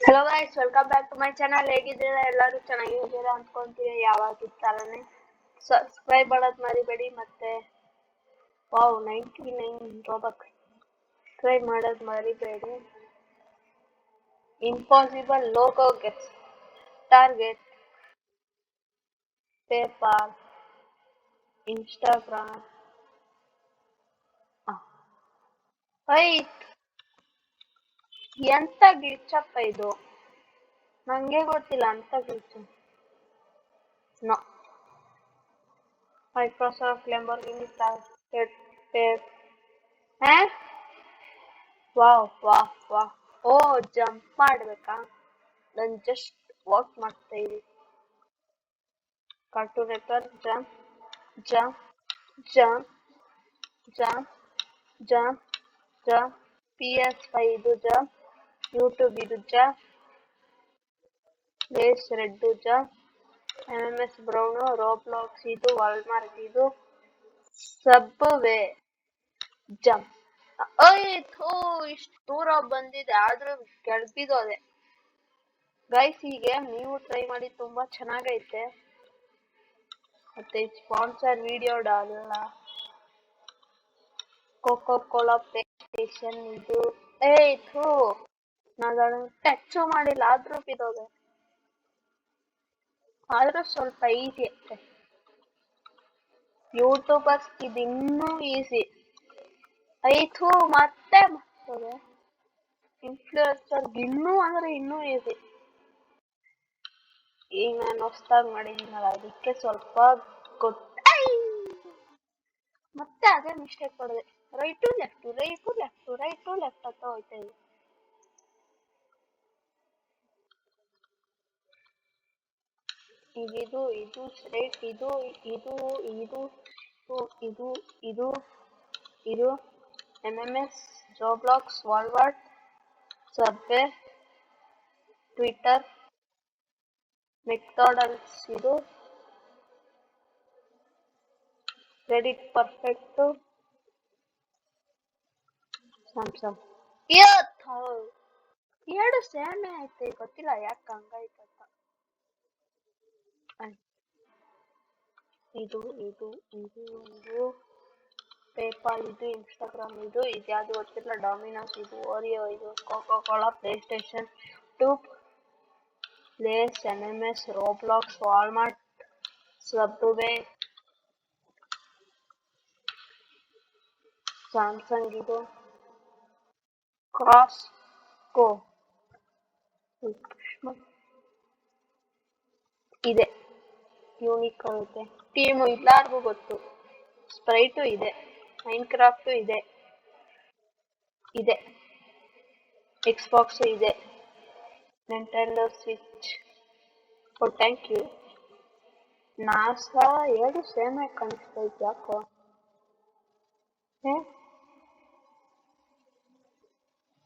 Hello guys, welcome back to my channel. ಹೇಗಿದ್ದೀರಾ? ಎಲ್ಲರೂ ಚೆನ್ನಾಗಿದ್ದೀರಾ ಅಂದ್ಕೊಂತೀನಿ. ಯಾವಾಗಿದ್ದ ಥರನೇ ಸಬ್ಸ್ಕ್ರೈಬ್ ಮಾಡೋದು ಮರಿಬೇಡಿ. ಮತ್ತೆ ವಾವ್ 99 ರೋಬಕ್ಸ್ ಸಬ್ಸ್ಕ್ರೈಬ್ ಮಾಡೋದು ಮರಿಬೇಡಿ. Impossible logo gets Target PayPal Instagram. ಎಂತ ಗ್ಲಿಚಪ್ಪ ಇದು? ನಂಗೆ ಗೊತ್ತಿಲ್ಲ ಅಂತ glitch. No Microsoft Lamborghini Target ಪೇಪ್. Wow wow wow. Oh, jump ಮಾಡ್ಬೇಕಾ? ನಾನು ಜಸ್ಟ್ ವಾಕ್ ಮಾಡ್ತಾ ಇದ್ದೀನಿ. Cartoon Network jump jump jump jump jump jump. PS5 ಇದು ಜಂಪ್. ಯೂಟ್ಯೂಬ್ ಇದು jump. Lay's red jump. MMS brown. Roblox ಇದು. ವಾಲ್ಮಾರ್ಟ್ ಇದು. Subway jump. ಥೂ, ಇಷ್ಟು ದೂರ ಬಂದಿದೆ ಆದ್ರೂ ಕೆಳಬಿದ್ದೋದೆ. ಗೈಸ್, ಈ ಗೇಮ್ ನೀವು ಟ್ರೈ ಮಾಡಿ, ತುಂಬಾ ಚೆನ್ನಾಗೈತೆ. ಮತ್ತೆ ಸ್ಪಾನ್ಸರ್ ವಿಡಿಯೋ ಅಲ್ಲ. ಕೋಕೋ ಕೋಲಾ ಪ್ಲೇ ಸ್ಟೇಷನ್ ಇದು. ಥೂ, ನಾನು ಟಚ್ ಮಾಡಿಲ್ಲ ಆದ್ರೂ ಬಿದ್ದೋದೆ. ಆದ್ರೂ ಸ್ವಲ್ಪ ಈಸಿ ಐತೆ. ಯೂಟ್ಯೂಬರ್ಸ್ ಇದು ಇನ್ನೂ ಈಸಿ. ಥೂ, ಮತ್ತೆ ಇನ್ಫ್ಲೂಯೆನ್ಸರ್ ಇನ್ನೂ ಅಂದ್ರೆ ಇನ್ನೂ ಈಸಿ. ಈಗ ನಾನು ಹೊಸದಾಗಿ ಮಾಡಿದ್ದೀನಲ್ಲ, ಅದಕ್ಕೆ ಸ್ವಲ್ಪ ಗೊತ್ತ. ಮತ್ತೆ ಅದೇ ಮಿಸ್ಟೇಕ್ ಮಾಡಿದೆ. Right left right left right left ಅಂತ ಹೋಯ್ತಾ ಇದೆ. ಇದು ಇದು ಸ್ಟ್ರೈಟ್ ಇದು ಇದು ಇದು ಇದು ಇದು ಇದು MMS, Roblox, Walmart, Subway, Twitter, McDonald's ಇದು, ರೆಡಿಟ್, ಪರ್ಫೆಕ್ಟ್, ಸ್ಯಾಮ್ಸಂಗ್. ಎರಡು ಸೇಮೆ ಐತೆ, ಗೊತ್ತಿಲ್ಲ ಯಾಕೆ ಹಂಗಾಯ್ತಂತ. ಇದು ಇದು ಇದು ಇದು ಪೇಪಾಲ್ ಇದು. ಇನ್ಸ್ಟಾಗ್ರಾಮ್ ಇದು. ಇದ್ಯಾವುದು ಗೊತ್ತಿಲ್ಲ. ಡಾಮಿನೋಸ್ ಇದು. ಓರಿಯೋ ಇದು. Coca Cola PlayStation, YouTube, Lay's, MMS, Roblox, Walmart, Subway, Samsung ಇದು, ಕ್ರಾಸ್ಕೋ ಇದೆ. ಯೂನಿಕ್ ಆಗುತ್ತೆ. ಟೀಮು ಎಲ್ಲಾರ್ಗೂ ಗೊತ್ತು. ಸ್ಪ್ರೈಟು ಇದೆ. ಮೈನ್ಕ್ರಾಫ್ಟು ಇದೆ. ಎಕ್ಸ್ಬಾಕ್ಸ್ ಇದೆ. Nintendo Switch. Oh, thank you. NASA ಎರಡು ಸೇಮ್ ಆಗಿ ಕಾಣಿಸ್ತೈತೆ ಯಾಕೋ?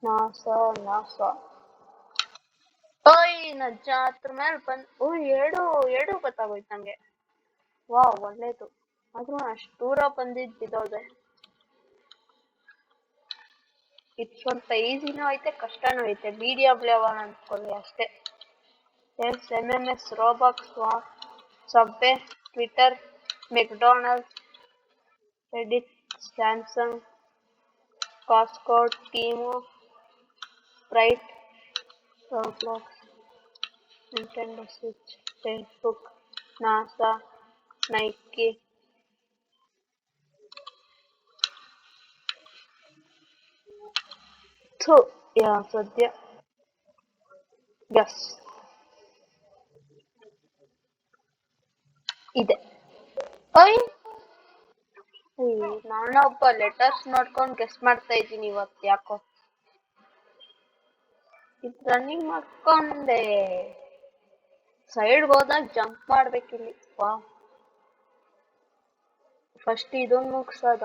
ನಾಸಾ ನಜ್ಜ ಅದ್ರ ಮೇಲೆ ಎರಡು ಗೊತ್ತಾಗೋಯ್ತು ನಂಗೆ. ವಾವ್, ಒಳ್ಳೇದು. ಆದ್ರೂ ಅಷ್ಟು ದೂರ ಬಿದ್ದೋದೆ. ಇದು ಸ್ವಲ್ಪ ಈಸಿನೂ ಐತೆ, ಕಷ್ಟನೂ ಐತೆ. ಮೀಡಿಯಂ ಲೆವೆಲ್ ಅಂದ್ಕೊಳ್ಳಿ ಅಷ್ಟೇ. MMS, Robux, Subway, Twitter, McDonald's, Reddit, Samsung, Costco, Temu, Sprite, Roblox, Nintendo Switch, Facebook, NASA, Nike, ಸದ್ಯ ಗಸ್ ಇದೆ. ನಾನೊಬ್ಬ ಲೆಟರ್ಸ್ ನೋಡ್ಕೊಂಡು ಗೆಸ್ ಮಾಡ್ತಾ ಇದ್ದೀನಿ ಇವತ್ತು ಯಾಕೋ. ಇದು ರನ್ನಿಂಗ್ ಮಾಡ್ಕೊಂಡೆ ಸೈಡ್ಗೆ ಹೋದಾಗ ಜಂಪ್ ಮಾಡ್ಬೇಕಿಲ್ಲಿ. ಫಸ್ಟ್ ಇದೊಂದು ಮುಗಿಸೋದ.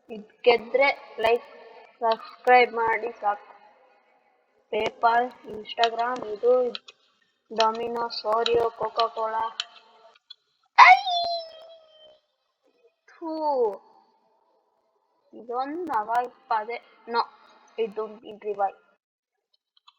ಇದು ಗೆದ್ರೆ ಲೈಕ್ ಸಬ್ಸ್ಕ್ರೈಬ್ ಮಾಡಿ ಸಾಕು. ಪೇಪಾಲ್, ಇನ್ಸ್ಟಾಗ್ರಾಮ್ ಇದು, ಡಾಮಿನೋಸ್, ಓರಿಯೋ, ಕೋಕೋ ಕೋಲಾ. ಇದೊಂದು ಅವಾಯ್ಡ್ ಅದೇ. ನೋ, ಇದು revive.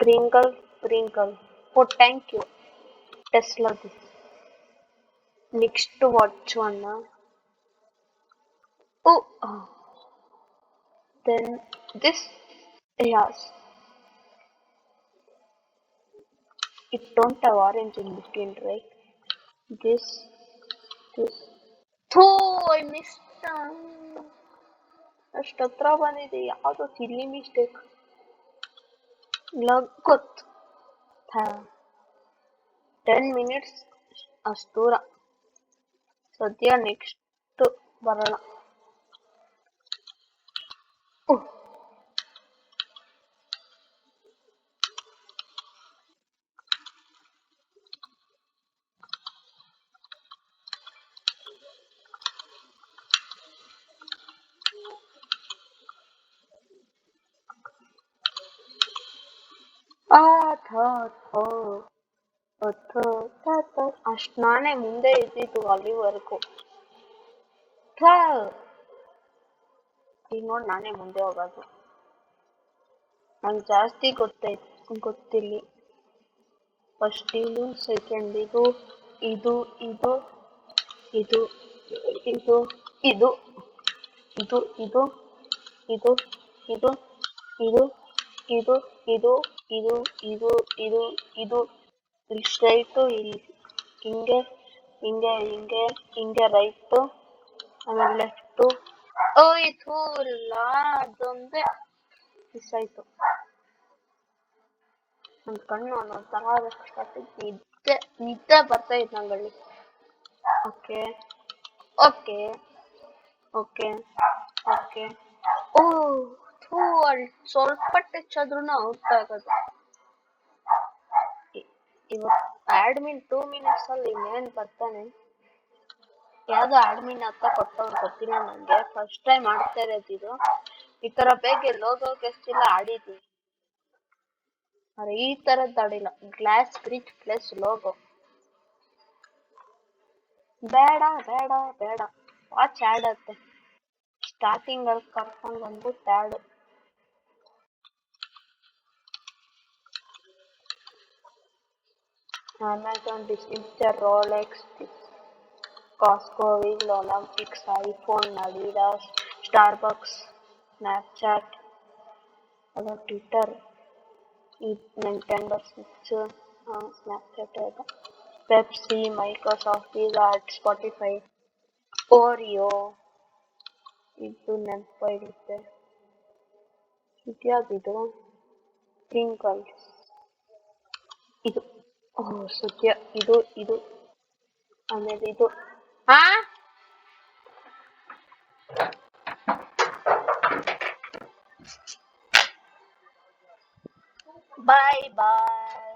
Pringle. Oh, thank you. Tesla this. Next watch one. Oh, then this. Yes, it don't have orange in between, right? This. Oh, I missed. ಅಷ್ಟು ಹತ್ರ ಬಂದಿದೆ ಯಾವುದೋ ಸಿಲ್ಲಿ mistake ಗೊತ್ತು 10 minutes ಅಷ್ಟು ದೂರ ಸದ್ಯ ನೆಕ್ಸ್ಟ್ ಬರೋಣ ಆ ಥೋ ಥೋ ಥೋ ಥೋ ಅಷ್ಟು ನಾನೇ ಮುಂದೆ ಇದ್ದಿದ್ದು ಅಲ್ಲಿವರೆಗೂ ಥೋ ಈಗ ನೋಡಿ ನಾನೇ ಮುಂದೆ ಹೋಗೋದು ನಂಗೆ ಜಾಸ್ತಿ ಗೊತ್ತಿಲ್ಲಿ ಫಸ್ಟ್ ಇದು ಸೆಕೆಂಡ್ ಇದು ಇದು ಇದು ಇದು ಇದು ಇದು ಇದು ಇದು ಇದು ಇದು ಇದು ಇದು ಇದು ಇದು ಇದು ಇದು ಇದು ಇಲ್ಲಿ ಸ್ಟ್ರೈಟು ಇಲ್ಲಿ ಹಿಂಗೆ ಹಿಂಗೆ ಹಿಂಗೆ ಹಿಂಗೆ ರೈಟು ಆಮೇಲೆ ಲೆಫ್ಟು ಓಯ್ತು ಇಲ್ಲ ಅದೊಂದೇ ಮಿಸ್ ಆಯ್ತು ನನ್ನ ಕಣ್ಣು ಅನ್ನೋ ಸ್ಟಾರ್ಟಿಂಗ್ ನಿದ್ದೆ ಬರ್ತಾ ಇತ್ತು ನಂಗಲ್ಲಿ ಓಕೆ ಓಕೆ ಓಕೆ ಓಕೆ ಓ ಥೂ ಅಲ್ಲಿ ಸ್ವಲ್ಪ ಟಚ್ ಆದ್ರೂ ಔಟ್ ಆಗೋದು ಇವತ್ತು ಅಡ್ಮಿನ್ 2 minutes ಅಲ್ಲಿ ಇನ್ನೇನು ಬರ್ತಾನೆ ಯಾವ್ದು ಅಡ್ಮಿನ್ ಅಂತ ಕೊಟ್ಟವ್ರು ಗೊತ್ತಿಲ್ಲ ನನಗೆ ಫಸ್ಟ್ ಟೈಮ್ ಆಡ್ತಾ ಇರೋದು ಇದು ಈ ತರ ಬೇಗ ಲೋಗೋ ಗೆಸ್ಟಿಲ್ಲ ಆಡಿದ್ವಿ ಆದ್ರೆ ಈ ತರದ್ದು ಆಡಿಲ್ಲ ಗ್ಲಾಸ್ ಬ್ರಿಡ್ಜ್ ಪ್ಲಸ್ ಲೋಗೋ ಬೇಡ ಬೇಡ ಬೇಡ ವಾಚ್ ಆಡತ್ತೆ ಸ್ಟಾರ್ಟಿಂಗ್ ಅಲ್ಲಿ ಕರ್ಕೊಂಡು ಬಂದ್ಬಿಟ್ಟು ಆಡು Amazon, Distributor, Rolex, Costco, Wheel, Olympics, iPhone, Adidas, Starbucks, Snapchat, Twitter, Nintendo Switch, Snapchat, Pepsi, Microsoft, Pizza Hut, Spotify, Oreo, ಇದು ನೆನಪಿರುತ್ತೆ ಇದ್ಯಾವ್ದಿದು Pringles ಇದು ಸದ್ಯ ಇದು ಆಮೇಲೆ ಇದು ಹಾ ಬಾಯ್ ಬಾಯ್